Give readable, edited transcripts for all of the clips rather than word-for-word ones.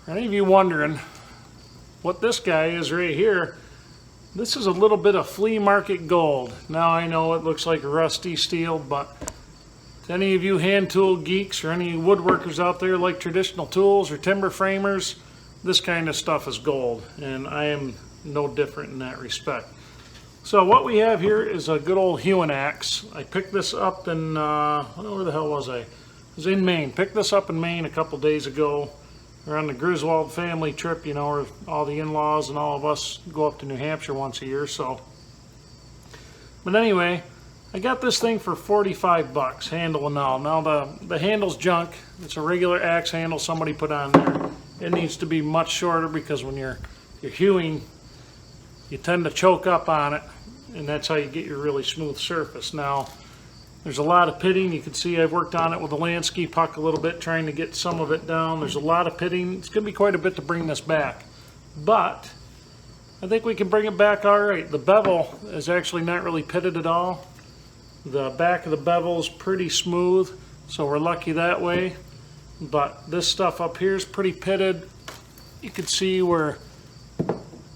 For any of you wondering what this guy is right here, this is a little bit of flea market gold. Now I know it looks like rusty steel, but to any of you hand tool geeks or any woodworkers out there like traditional tools or timber framers, this kind of stuff is gold, and I am no different in that respect. So what we have here is a good old hewing axe. I picked this up in, where the hell was I? I was in Maine. Picked this up in Maine a couple days ago. We're on the Griswold family trip, you know, where all the in-laws and all of us go up to New Hampshire once a year. So, but anyway, I got this thing for 45 bucks, handle and all. Now the handle's junk. It's a regular axe handle somebody put on there. It needs to be much shorter because when you're hewing, you tend to choke up on it, and that's how you get your really smooth surface. Now, there's a lot of pitting. You can see I've worked on it with a Lansky puck a little bit, trying to get some of it down. There's a lot of pitting. It's going to be quite a bit to bring this back, but I think we can bring it back all right. The bevel is actually not really pitted at all. The back of the bevel is pretty smooth, so we're lucky that way. But this stuff up here is pretty pitted. You can see where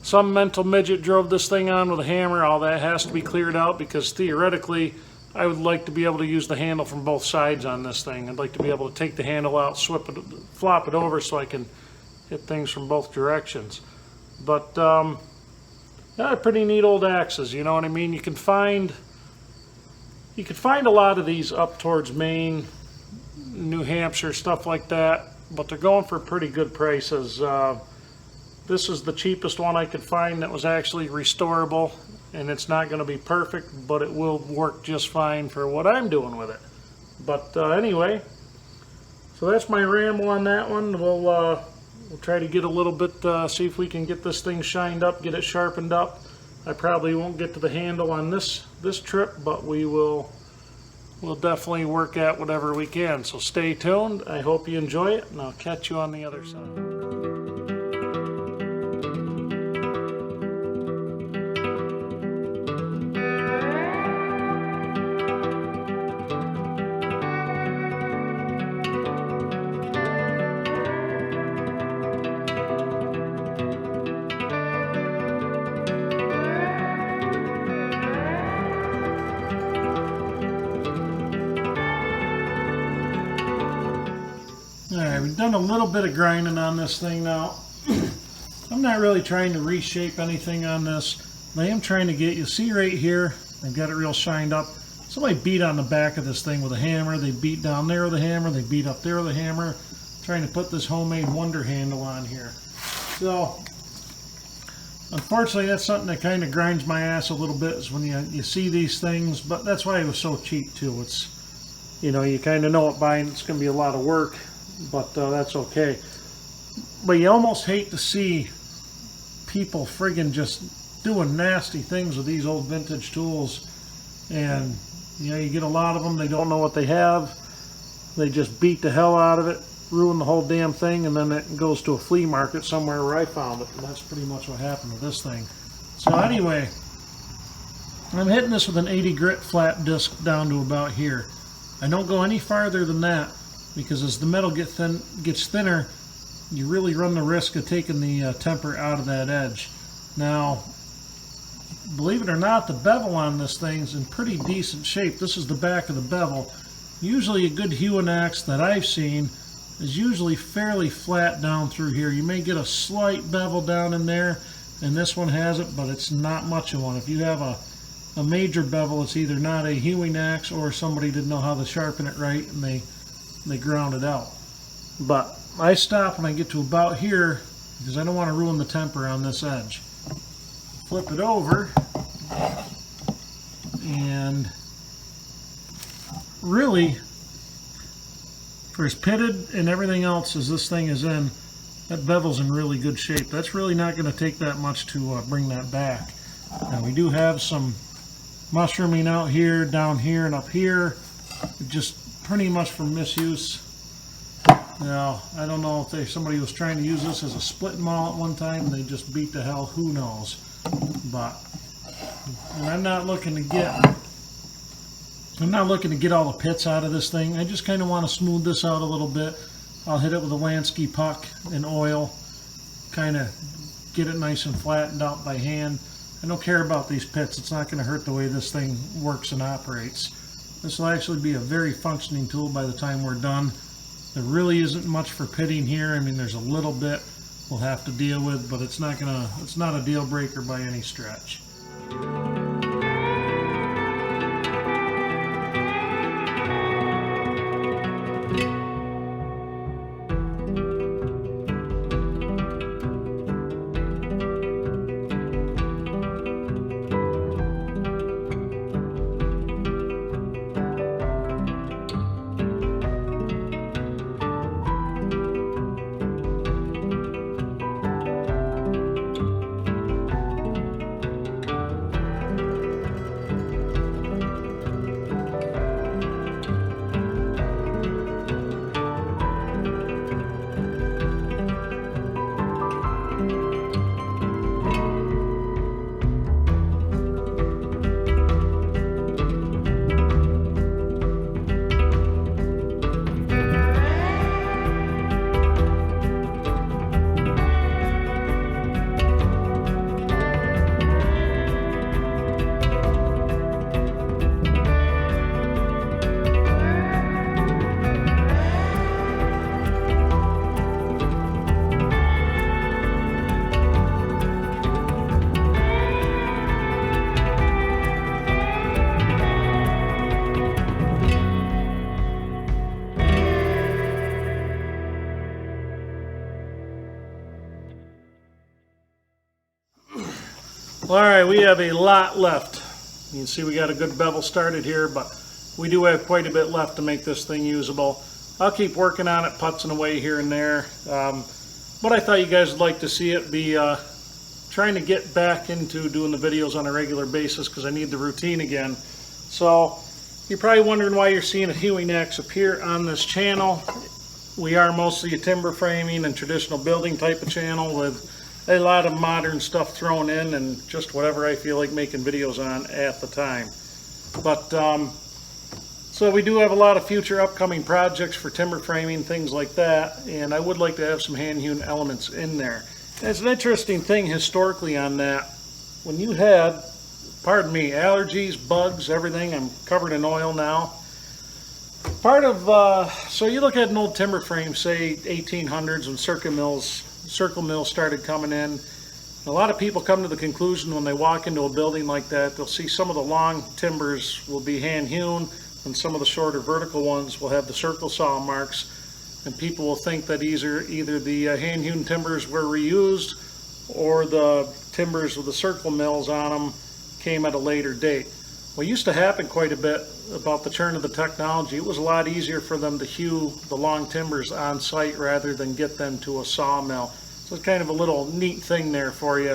some mental midget drove this thing on with a hammer. All that has to be cleared out because theoretically I would like to be able to use the handle from both sides on this thing. I'd like to be able to take the handle out, flop it over so I can hit things from both directions. But yeah, pretty neat old axes, you know what I mean? You can find a lot of these up towards Maine, New Hampshire, stuff like that, but they're going for pretty good prices. This is the cheapest one I could find that was actually restorable, and it's not going to be perfect, but it will work just fine for what I'm doing with it. But anyway, so that's my ramble on that one. We'll try to get a little bit, see if we can get this thing shined up, get it sharpened up. I probably won't get to the handle on this trip, but we'll definitely work at whatever we can. So stay tuned. I hope you enjoy it, and I'll catch you on the other side. Alright, we've done a little bit of grinding on this thing now. I'm not really trying to reshape anything on this. I am trying to get, you see right here, I've got it real shined up. Somebody beat on the back of this thing with a hammer. They beat down there with a hammer. They beat up there with a hammer. Trying to put this homemade wonder handle on here. So, unfortunately, that's something that kind of grinds my ass a little bit is when you see these things. But that's why it was so cheap too. It's, you know, you kind of know it buying. It's going to be a lot of work. But that's okay. But you almost hate to see people friggin' just doing nasty things with these old vintage tools. And, you know, you get a lot of them, they don't know what they have. They just beat the hell out of it, ruin the whole damn thing, and then it goes to a flea market somewhere where I found it. And that's pretty much what happened with this thing. So anyway, I'm hitting this with an 80 grit flat disc down to about here. I don't go any farther than that, because as the metal gets thinner, you really run the risk of taking the temper out of that edge. Now, believe it or not, the bevel on this thing's in pretty decent shape. This is the back of the bevel. Usually a good hewing axe that I've seen is usually fairly flat down through here. You may get a slight bevel down in there, and this one has it, but it's not much of one. If you have a major bevel, it's either not a hewing axe or somebody didn't know how to sharpen it right and they ground it out. But I stop when I get to about here because I don't want to ruin the temper on this edge. Flip it over, and really, for as pitted and everything else as this thing is in, that bevel's in really good shape. That's really not going to take that much to bring that back. Now we do have some mushrooming out here, down here, and up here, just pretty much for misuse. Now, I don't know if somebody was trying to use this as a split maul at one time and they just beat the hell, who knows. But, and I'm not looking to get all the pits out of this thing. I just kind of want to smooth this out a little bit. I'll hit it with a Lansky puck and oil, kind of get it nice and flattened out by hand. I don't care about these pits. It's not going to hurt the way this thing works and operates. This will actually be a very functioning tool by the time we're done. There really isn't much for pitting here. I mean, there's a little bit we'll have to deal with, but it's not a deal breaker by any stretch. Alright, we have a lot left. You can see we got a good bevel started here, but we do have quite a bit left to make this thing usable. I'll keep working on it, putzing away here and there. But I thought you guys would like to see it. Be trying to get back into doing the videos on a regular basis because I need the routine again. So you're probably wondering why you're seeing a Hewing axe appear on this channel. We are mostly a timber framing and traditional building type of channel with a lot of modern stuff thrown in and just whatever I feel like making videos on at the time. But so we do have a lot of future upcoming projects for timber framing, things like that, and I would like to have some hand-hewn elements in there. And it's an interesting thing historically on that. When you had, pardon me, allergies, bugs, everything, I'm covered in oil now. Part of, so you look at an old timber frame, say 1800s when circle mills started coming in. A lot of people come to the conclusion when they walk into a building like that, they'll see some of the long timbers will be hand hewn and some of the shorter vertical ones will have the circle saw marks, and people will think that either the hand hewn timbers were reused or the timbers with the circle mills on them came at a later date. What used to happen quite a bit about the turn of the technology, it was a lot easier for them to hew the long timbers on site rather than get them to a sawmill. So it's kind of a little neat thing there for you.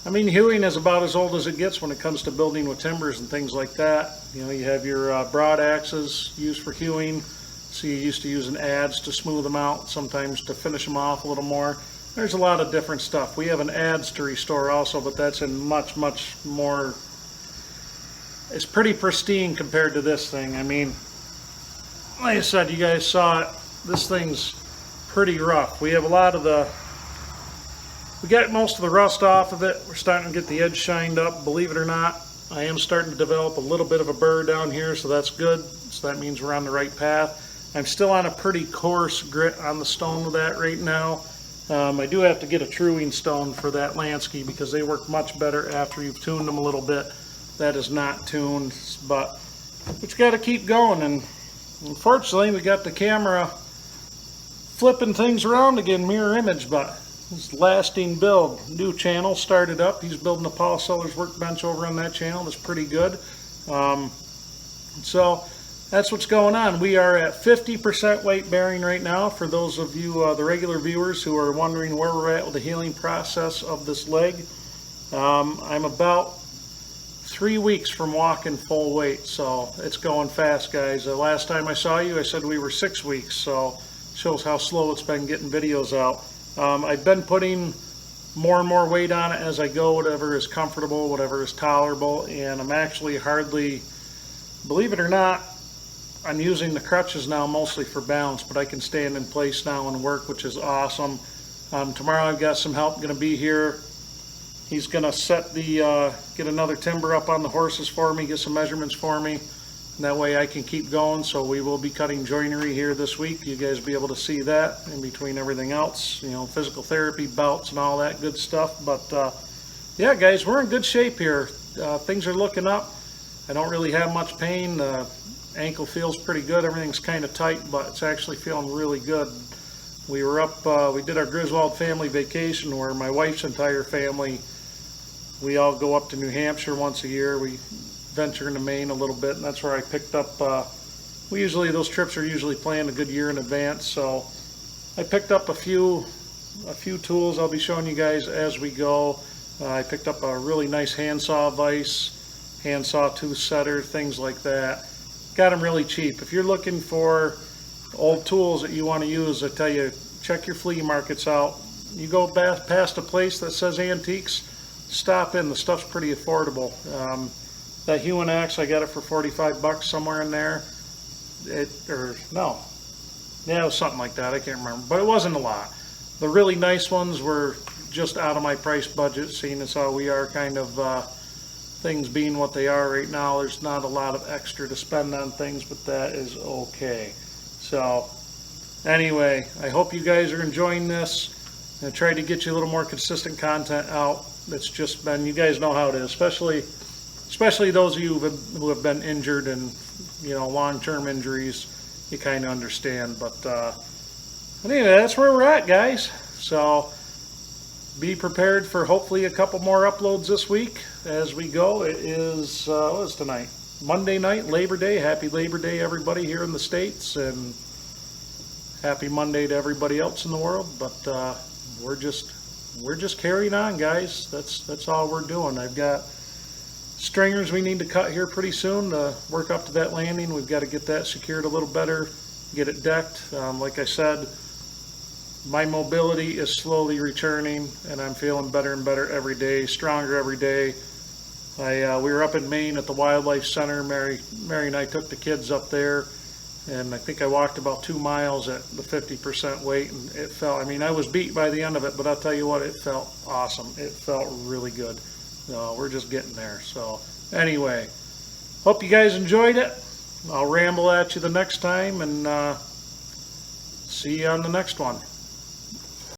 I mean, hewing is about as old as it gets when it comes to building with timbers and things like that. You know, you have your broad axes used for hewing. So you used to using adze to smooth them out, sometimes to finish them off a little more. There's a lot of different stuff. We have an adze to restore also, but that's in much more. It's pretty pristine compared to this thing. I mean, like I said, you guys saw it. This thing's pretty rough. We have a lot of we got most of the rust off of it. We're starting to get the edge shined up. Believe it or not, I am starting to develop a little bit of a burr down here, so that's good. So that means we're on the right path. I'm still on a pretty coarse grit on the stone with that right now. I do have to get a truing stone for that Lansky because they work much better after you've tuned them a little bit. That is not tuned, but we got to keep going. And unfortunately, we got the camera flipping things around again, mirror image, but this lasting build. New channel started up. He's building a Paul Sellers workbench over on that channel. That's pretty good. So that's what's going on. We are at 50% weight bearing right now. For those of you, the regular viewers, who are wondering where we're at with the healing process of this leg, I'm about 3 weeks from walking full weight, so it's going fast, guys. The last time I saw you, I said we were 6 weeks, so shows how slow it's been getting videos out. I've been putting more and more weight on it as I go, whatever is comfortable, whatever is tolerable, and I'm actually hardly, believe it or not, I'm using the crutches now mostly for balance, but I can stand in place now and work, which is awesome. Tomorrow I've got some help going to be here. He's going to set the, get another timber up on the horses for me, get some measurements for me. And that way I can keep going. So we will be cutting joinery here this week. You guys will be able to see that in between everything else, you know, physical therapy, belts and all that good stuff. But yeah, guys, we're in good shape here. Things are looking up. I don't really have much pain. Ankle feels pretty good. Everything's kind of tight, but it's actually feeling really good. We were up, we did our Griswold family vacation where my wife's entire family, we all go up to New Hampshire once a year. We venture into Maine a little bit, and that's where I picked up, those trips are usually planned a good year in advance, so I picked up a few tools I'll be showing you guys as we go. I picked up a really nice handsaw vise, handsaw tooth setter, things like that. Got them really cheap. If you're looking for old tools that you want to use, I tell you, check your flea markets out. You go past a place that says antiques, stop in. The stuff's pretty affordable. That Hewing axe, I got it for 45 bucks somewhere in there. Yeah, it was something like that. I can't remember, but it wasn't a lot. The really nice ones were just out of my price budget, seeing as how we are kind of things being what they are right now. There's not a lot of extra to spend on things, but that is okay. So anyway, I hope you guys are enjoying this. I tried to get you a little more consistent content out. It's just been, you guys know how it is, especially those of you who have been injured and, you know, long-term injuries. You kind of understand. But anyway, that's where we're at, guys. So be prepared for hopefully a couple more uploads this week as we go. It is, what is tonight? Monday night, Labor Day. Happy Labor Day, everybody here in the States, and happy Monday to everybody else in the world. But we're just carrying on, guys. That's all we're doing. I've got stringers we need to cut here pretty soon to work up to that landing. We've got to get that secured a little better, get it decked. Like I said, my mobility is slowly returning, and I'm feeling better and better every day, stronger every day. We were up in Maine at the Wildlife Center. Mary and I took the kids up there, and I think I walked about 2 miles at the 50% weight, and it felt, I mean, I was beat by the end of it, but I'll tell you what, it felt awesome. It felt really good. We're just getting there. So anyway, hope you guys enjoyed it. I'll ramble at you the next time, and see you on the next one.